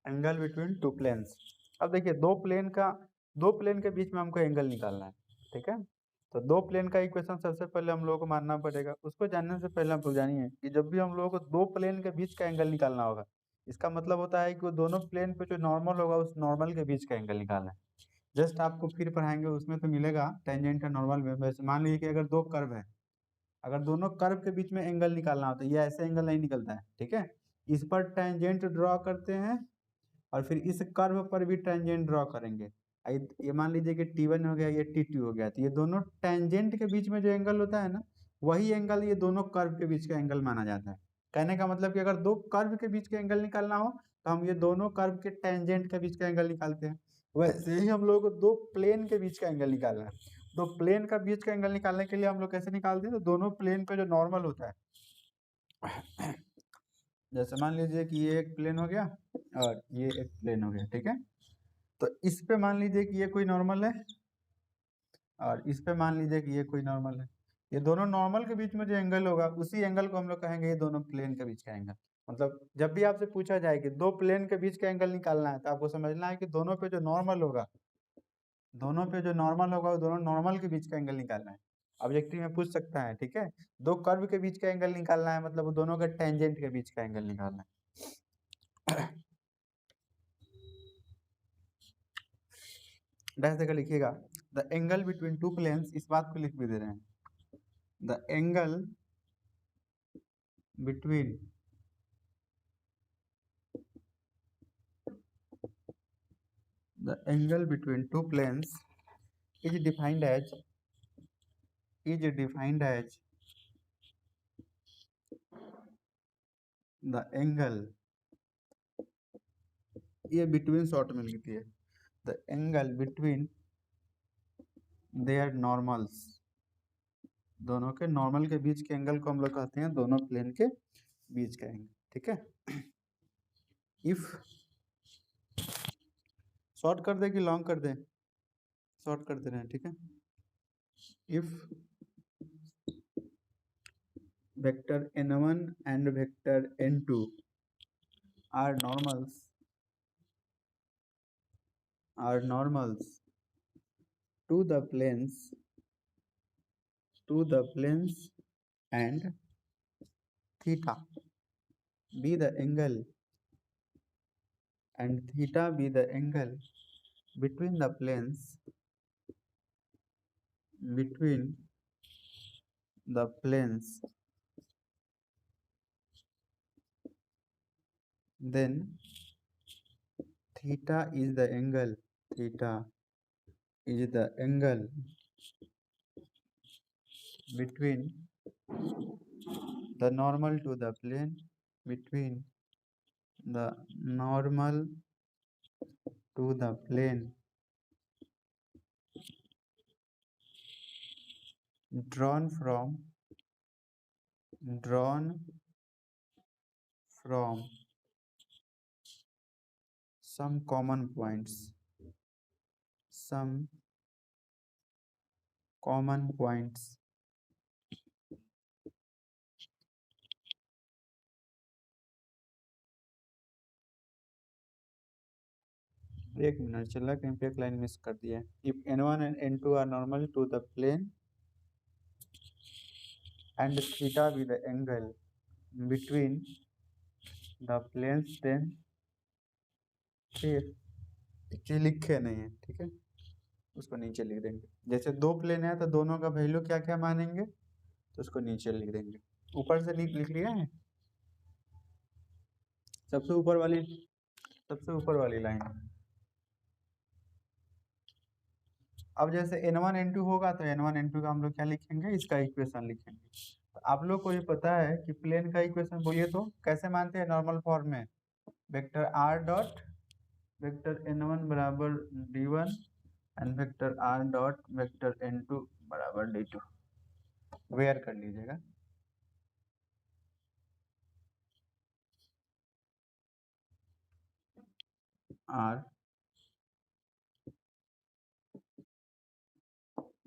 Angle between two planes. अब देखिए दो प्लेन के बीच में हमको एंगल निकालना है, ठीक है। तो दो प्लेन का इक्वेशन सबसे पहले हम लोगों को मानना पड़ेगा। उसको जानने से पहले आपको जानिए कि जब भी हम लोगों को दो प्लेन के बीच का एंगल निकालना होगा, इसका मतलब होता है कि वो दोनों प्लेन पे जो नॉर्मल होगा उस नॉर्मल के बीच का एंगल निकालना है। जस्ट आपको फिर पढ़ाएंगे, उसमें तो मिलेगा टेंजेंट और नॉर्मल में। वैसे मान लीजिए कि अगर दो कर्व है, अगर दोनों कर्व के बीच में एंगल निकालना होता है, ये ऐसे एंगल नहीं निकलता है, ठीक है। इस पर टेंजेंट ड्रॉ करते हैं और फिर इस कर्व पर भी टेंजेंट ड्रॉ करेंगे। ये मान लीजिए कि T1 हो गया, ये T2 हो गया, तो ये दोनों टेंजेंट के बीच में जो एंगल होता है ना, वही एंगल ये दोनों कर्व के बीच का एंगल माना जाता है। कहने का मतलब कि अगर दो कर्व के बीच का एंगल निकालना हो तो हम ये दोनों कर्व के टेंजेंट के बीच का एंगल निकालते हैं। वैसे ही हम लोग को दो प्लेन के बीच का एंगल निकालना है। दो प्लेन का बीच का एंगल निकालने के लिए हम लोग कैसे निकालते हैं, तो दोनों प्लेन पे जो नॉर्मल होता है, जैसे मान लीजिए कि ये एक प्लेन हो गया और ये एक प्लेन हो गया, ठीक है। तो इस पे मान लीजिए कि ये कोई नॉर्मल है और इस पे मान लीजिए कि ये कोई नॉर्मल है। ये दोनों नॉर्मल के बीच में जो एंगल होगा उसी एंगल को हम लोग कहेंगे ये दोनों प्लेन के बीच का एंगल। मतलब जब भी आपसे पूछा जाए कि दो प्लेन के बीच का एंगल निकालना है, तो आपको समझना है कि दोनों पे जो नॉर्मल होगा वो दोनों नॉर्मल के बीच का एंगल निकालना है। ऑब्जेक्टिव में पूछ सकता है, ठीक है। दो कर्व के बीच का एंगल निकालना है, मतलब वो दोनों के टेंजेंट के बीच का एंगल निकालना है। डैश देकर लिखिएगा the angle between two planes, इस बात को लिख भी दे रहे हैं। The angle between two planes is defined as the angle, ये बिटवीन शॉर्ट में लिखती है, the angle between their normals, दोनों के नॉर्मल के बीच के एंगल को हम लोग कहते हैं दोनों प्लेन के बीच का एंगल, ठीक है। इफ शॉर्ट कर दे कि लॉन्ग कर दे, शॉर्ट कर दे रहे हैं, ठीक है। If vector n1 and vector n2 are normals to the planes and theta be the angle between the planes, then theta is the angle between the normal to the plane, drawn from some common points, एक minute चला, कहीं पे एक line miss कर दिया है। If n1 and n2 are normal to the plane and theta be the angle between the planes, then फिर लिखे नहीं है, ठीक है, उसको नीचे लिख देंगे। जैसे दो प्लेन है तो दोनों का वैल्यू क्या क्या मानेंगे, तो उसको नीचे लिख देंगे। ऊपर से लिख लिया है, सबसे ऊपर वाली लाइन। अब जैसे n1 n2 होगा तो n1 n2 का हम लोग क्या लिखेंगे, इसका इक्वेशन लिखेंगे। तो आप लोग को ये पता है कि प्लेन का इक्वेशन बोलिए तो कैसे मानते हैं, नॉर्मल फॉर्म में, vector r dot vector n1 बराबर d1 and vector r dot vector n2 बराबर d2, वेयर कर लीजिएगा। r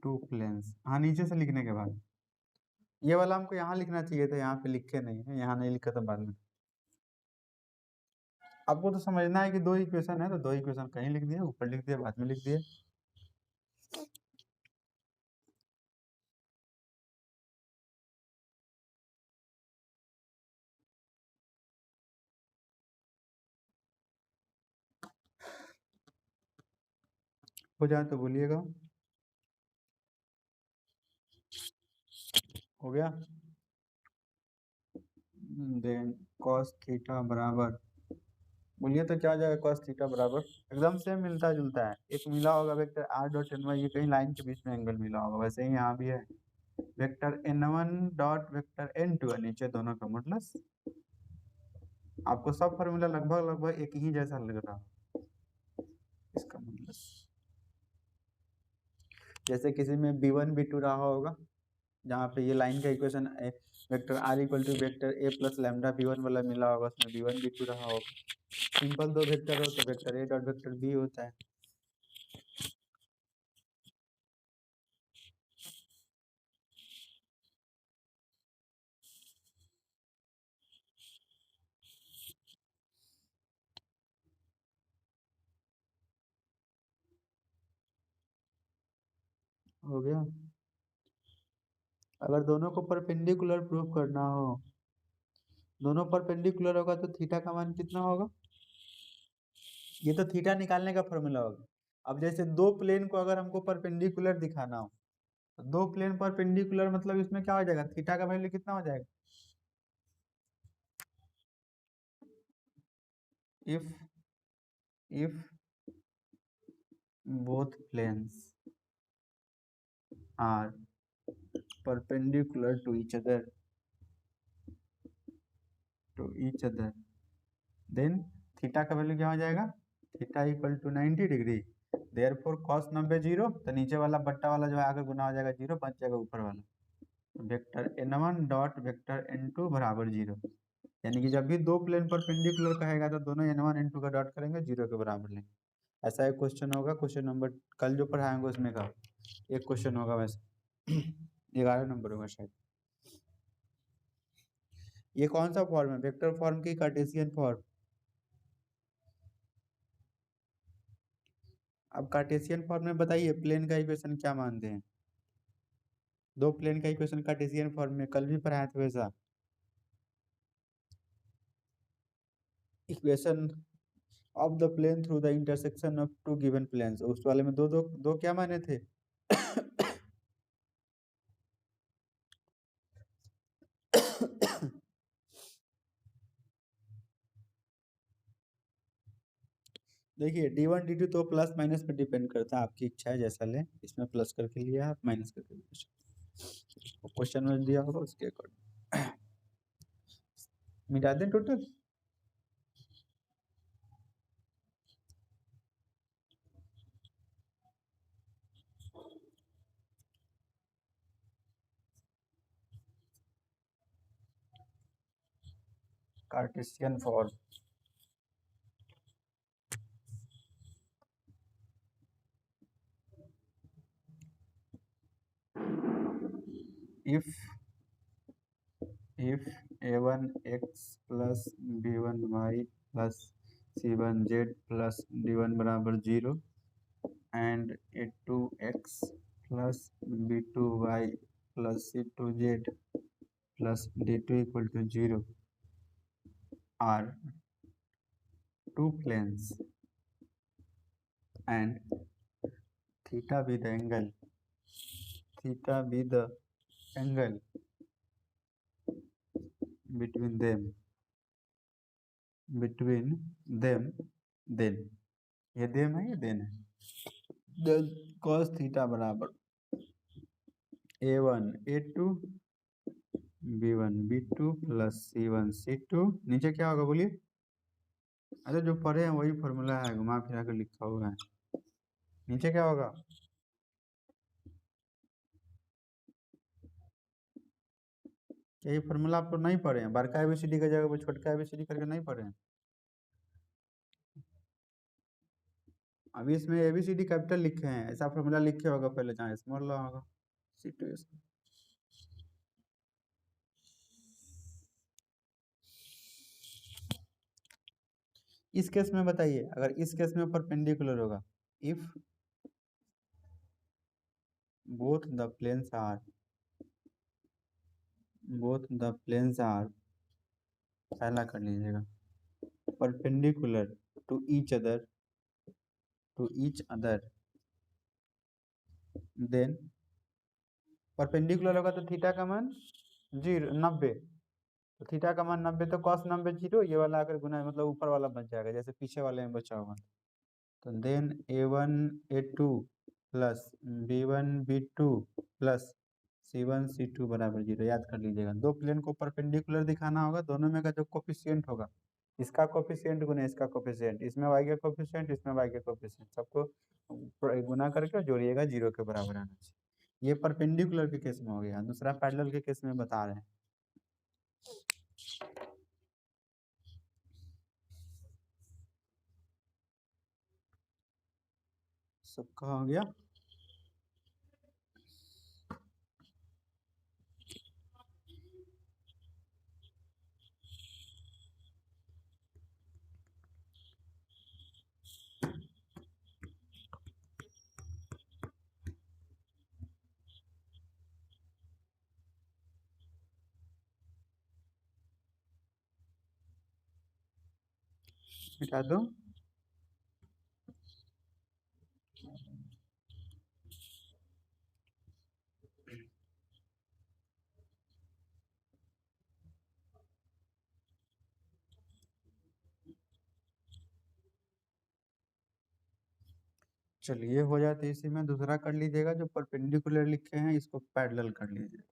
टू प्लेन्स, हाँ नीचे से लिखने के बाद ये वाला हमको यहाँ लिखना चाहिए था, यहाँ पे लिखे नहीं है, यहाँ नहीं लिखा था बाद में। आपको तो समझना है कि दो इक्वेशन है, तो दो इक्वेशन कहीं लिख दिए, ऊपर लिख दिए, बाद में लिख दिए। हो जाए तो बोलिएगा। हो गया। देन cos थीटा बराबर, बोलिए तो क्या हो जाएगा cos थीटा बराबर, एकदम से मिलता जुलता है। एक मिला होगा vector r dot n y, ये कहीं लाइन के बीच में एंगल मिला होगा, वैसे ही यहाँ भी है vector n1 dot vector n2 है नीचे, दोनों का मतलब आपको सब फॉर्मूला लगभग लगभग एक ही जैसा लग रहा है। इसका मतलब जैसे किसी में b1 b2 रहा होगा, जहाँ पे ये लाइन का equation vector r equal to vector a plus lambda b1 वाला मिला होगा, उसमें b1 b2 रहा होगा। सिंपल दो वेक्टर हो तो vector a dot vector b होता है। हो गया। अगर दोनों को परपेंडिकुलर प्रूफ करना हो, दोनों परपेंडिकुलर होगा तो थीटा का मान कितना होगा, ये तो थीटा निकालने का फॉर्मूला होगा। अब जैसे दो प्लेन को अगर हमको परपेंडिकुलर दिखाना हो, तो दो प्लेन परपेंडिकुलर मतलब इसमें क्या हो जाएगा, थीटा का वैल्यू कितना हो जाएगा, if both planes are perpendicular to each other then theta का वैल्यू क्या हो जाएगा, theta equal to 90 degree, therefore cos 90 zero, तो नीचे वाला बट्टा वाला जो है आगे गुना हो जाएगा जीरो, बच जाएगा ऊपर वाला vector n1 dot vector n2 बराबर जीरो। यानी कि जब भी दो प्लेन परपेंडिकुलर कहेगा तो दोनों n1 n2 का डॉट करेंगे, जीरो के बराबर लेंगे। ऐसा एक क्वेश्चन होगा, क्वेश्चन नंबर कल जो पढ़ाएंगे उसमें का एक क्वेश्चन होगा, वैसे 11 नंबर होगा शायद। ये कौन सा फॉर्म है, वेक्टर फॉर्म की कार्टेशियन फॉर्म। अब कार्टेशियन फॉर्म में बताइए प्लेन का इक्वेशन क्या मानते हैं, दो प्लेन का इक्वेशन कार्टेशियन फॉर्म में कल भी पढ़ाया था वैसा equation of the plane through the intersection of two given planes, उस वाले में दो दो दो क्या माने थे देखिए d1 d2 तो प्लस माइनस पे डिपेंड करता है, आपकी इच्छा है जैसा लें, इसमें प्लस करके लिया आप माइनस करके लिया, क्वेश्चन में दिया होगा उसके अकॉर्डिंग मिटा दें total. Cartesian form, if a1x plus b1y plus c1z plus d1 बराबर 0 and a2x plus b2y plus c2z plus d2 equal to 0 are two planes and theta be the angle between them then ये them है, ये then है, then cos theta बराबर a1 a2 b1 b2 plus c1 c2, नीचे क्या होगा बोलिए, अरे जो पढ़े हैं वही फॉर्मूला है, घुमा फिरा कर लिखा हुआ है, नीचे क्या होगा, यही फॉर्मूला आप तो नहीं पढ़े हैं, बड़का एबीसीडी का जगह पर छोटका एबीसीडी करके नहीं पढ़े हैं। अभी इसमें एबीसीडी कैपिटल लिखे हैं, ऐसा फॉर्मूला लिखे होगा पहले, जहाँ स्मॉल रहा होगा सिचुएशन। इस केस में बताइए, अगर इस केस में परपेंडिकुलर होगा, if both the planes are पहला कर लीजिएगा perpendicular to each other then perpendicular होगा तो थीटा का मान 90, तो थीटा का मान 90, तो कॉस 90 0, ये वाला आकर गुना मतलब ऊपर वाला बच जाएगा जैसे पीछे वाले में बचा होगा। तो then a1 a2 plus b1 b2 plus c1 c2 बराबर 0। याद कर लीजिएगा, दो प्लेन को परपेंडिकुलर दिखाना होगा, दोनों में का जो कोफिशिएंट होगा, इसका कोफिशिएंट गुना इसका कोफिशिएंट, इसमें y का कोफिशिएंट इसमें y का कोफिशिएंट, सबको गुना करके जोड़िएगा 0 के बराबर आना चाहिए। ये परपेंडिकुलर के केस में हो गया। दूसरा पैरेलल के केस में बता रहे हैं। सबका हो गया। मिटा दो। चलिए हो जाते इसी में। दूसरा कर लीजिएगा, जो परपेंडिकुलर लिखे हैं इसको पैरेलल कर लीजिए,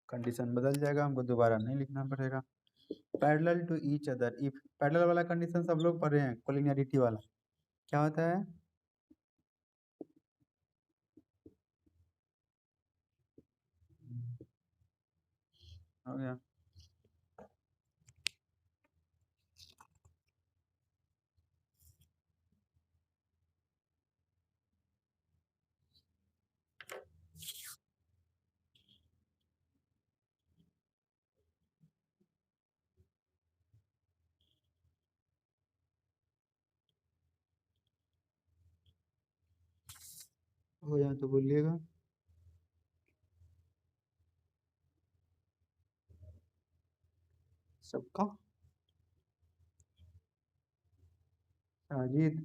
कंडीशन बदल जाएगा, हमको दोबारा नहीं लिखना पड़ेगा। Parallel to each other if, parallel वाला कंडीशन सब लोग पढ़े हैं, कोलिनियरिटी वाला क्या होता है? हो गया। हो जाए तो बोलिएगा। सबका साजिद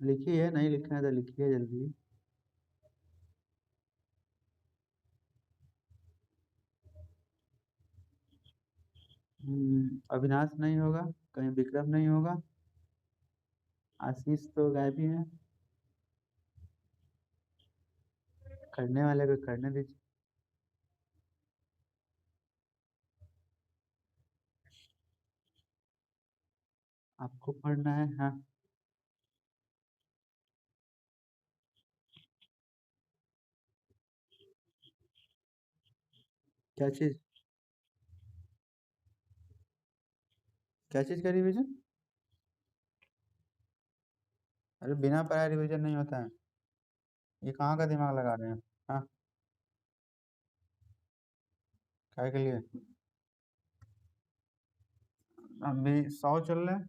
लिखिए, नहीं लिखना है तो लिखिए जल्दी। अविनाश नहीं होगा, कहीं विक्रम नहीं होगा, आशीष तो गायब ही है, करने वाले को करने दीजिए। आपको पढ़ना है। हाँ, क्या चीज, क्या चीज का रिवीजन? अरे बिना पढ़ाए रिवीजन नहीं होता है, ये कहाँ का दिमाग लगा रहे हैं? हाँ, क्या के लिए? अभी 100 चल रहे हैं,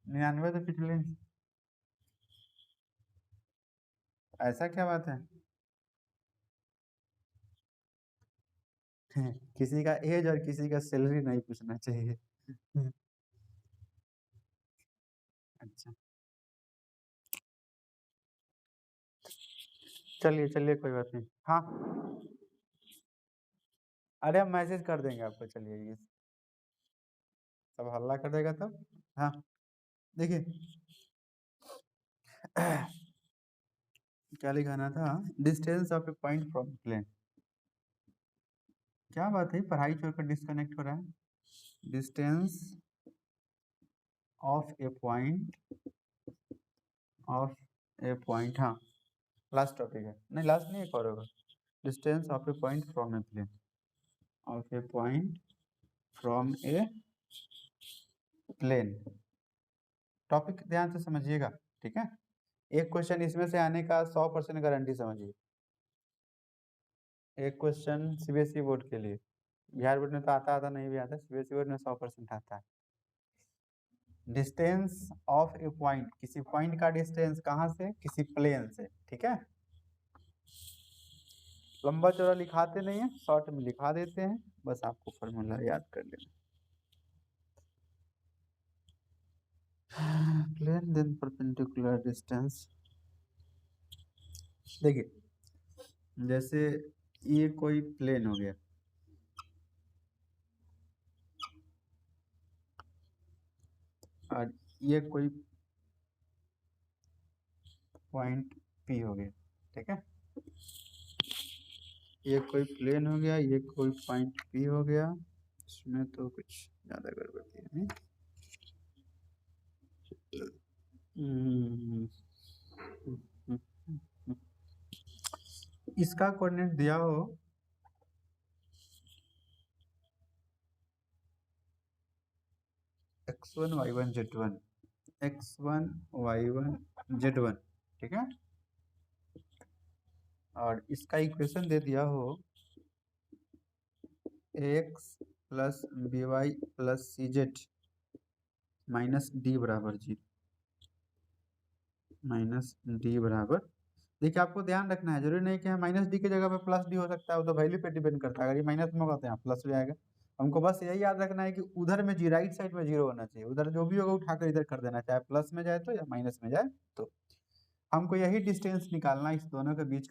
99 तो पिछले। ऐसा क्या बात है? किसी का एज और किसी का सैलरी नहीं पूछना चाहिए। अच्छा, चलिए चलिए कोई बात नहीं। हाँ, अरे हम मैसेज कर देंगे आपको, चलिए ये सब हल्ला कर देगा तब। हाँ, देखिए क्या लिखाना था, distance of a point from plane. क्या बात है, पढ़ाई छोड़कर डिस्कनेक्ट हो रहा है? डिस्टेंस ऑफ ए पॉइंट, हाँ लास्ट टॉपिक है, नहीं लास्ट नहीं, एक और होगा। Distance of a point from a plane, of a point from a plane. Topic ध्यान से समझिएगा, ठीक है? एक क्वेश्चन इसमें से आने का 100% गारंटी समझिए। एक क्वेश्चन सीबीएसई बोर्ड के लिए, बिहार बोर्ड में तो आता नहीं भी आता, सीबीएसई बोर्ड में 100% आता है। डिस्टेंस ऑफ ए पॉइंट, किसी पॉइंट का डिस्टेंस कहाँ से, किसी प्लेन से, ठीक है। लंबा चौड़ा लिखाते नहीं है, शॉर्ट में लिखा देते हैं, बस आपको फॉर्मूला याद कर लेना। प्लेन देन परपेंडिकुलर डिस्टेंस, देखिए जैसे ये कोई प्लेन हो गया, और ये कोई पॉइंट पी हो गया, ठीक है। ये कोई प्लेन हो गया, ये कोई पॉइंट पी हो गया, इसमें तो कुछ ज्यादा गड़बड़ी है नहीं। इसका कोऑर्डिनेट दिया हो x1 y1 z1, x1 y1 z1, ठीक है। और इसका इक्वेशन दे दिया हो ax plus by plus cz minus D बराबर 0, माइनस डी बराबर, देखिए आपको ध्यान रखना है, जरूरी नहीं कि माइनस डी की जगह पे प्लस डी हो सकता है, वो तो वैल्यू पे डिपेंड करता है। अगर ये माइनस में होगा तो यहाँ प्लस हो जाएगा। हमको बस यही याद रखना है कि उधर में जी राइट साइड में 0 होना चाहिए, उधर जो भी होगा उठाकर इधर कर देना, चाहे प्लस में जाए तो या माइनस में जाए तो। हमको यही डिस्टेंस निकालना इस दोनों के बीच